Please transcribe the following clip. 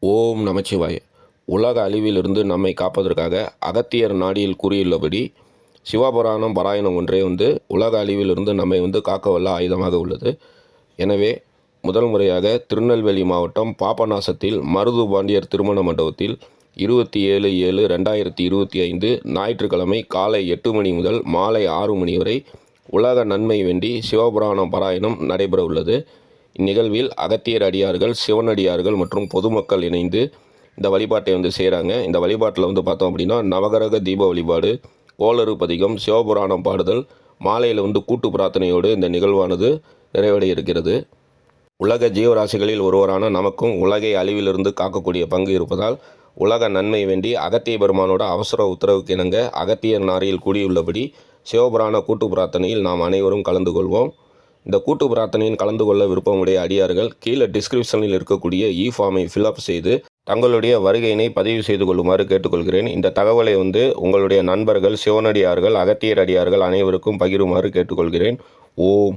ஓம் நமச்சிவாய. உலக அழிவிலிருந்து நம்மை காப்பதற்காக அகத்தியர் நாடியில் கூறியுள்ளபடி சிவபுராணம் பாராயணம் ஒன்றே உலக அழிவிலிருந்து நம்மை காக்க வல்ல ஆயுதமாக உள்ளது. எனவே முதல் முறையாக திருநெல்வேலி மாவட்டம் பாபநாசத்தில் மருது பாண்டியர் திருமண மண்டபத்தில் 27/7/2025 ஞாயிற்றுக்கிழமை காலை 8 மணி முதல் மாலை 6 மணி வரை உலக நன்மை வேண்டி சிவபுராணம் பாராயணம் நடைபெற உள்ளது. இந்நிகழ்வில் அகத்தியர் அடியார்கள், சிவனடியார்கள் மற்றும் பொதுமக்கள் இணைந்து இந்த வழிபாட்டை செய்கிறாங்க. இந்த வழிபாட்டில் பார்த்தோம் அப்படின்னா நவகிரக தீப வழிபாடு, கோளறு பதிகம், சிவபுராணம் பாடுதல், மாலையில் கூட்டு பிரார்த்தனையோடு இந்த நிகழ்வானது நிறைவடைய இருக்கிறது. உலக ஜீவராசிகளில் ஒருவரான நமக்கும் உலகை அழிவிலிருந்து காக்கக்கூடிய பங்கு இருப்பதால் உலக நன்மை வேண்டி அகத்திய பெருமானோட அவசர உத்தரவுக்கு இணங்க அகத்தியர் நாரியில் கூடியுள்ளபடி சிவபுராண கூட்டு பிரார்த்தனையில் நாம் அனைவரும் கலந்து கொள்வோம். இந்த கூட்டு பிரார்த்தனையில் கலந்து கொள்ள விருப்பமுடைய அடியார்கள் கீழே டிஸ்கிரிப்ஷனில் இருக்கக்கூடிய ஃபார்மை ஃபில்அப் செய்து தங்களுடைய வருகையினை பதிவு செய்து கொள்ளுமாறு கேட்டுக்கொள்கிறேன். இந்த தகவலை உங்களுடைய நண்பர்கள், சிவனடியார்கள், அகத்தியர் அடியார்கள் அனைவருக்கும் பகிருமாறு கேட்டுக்கொள்கிறேன். ஓம்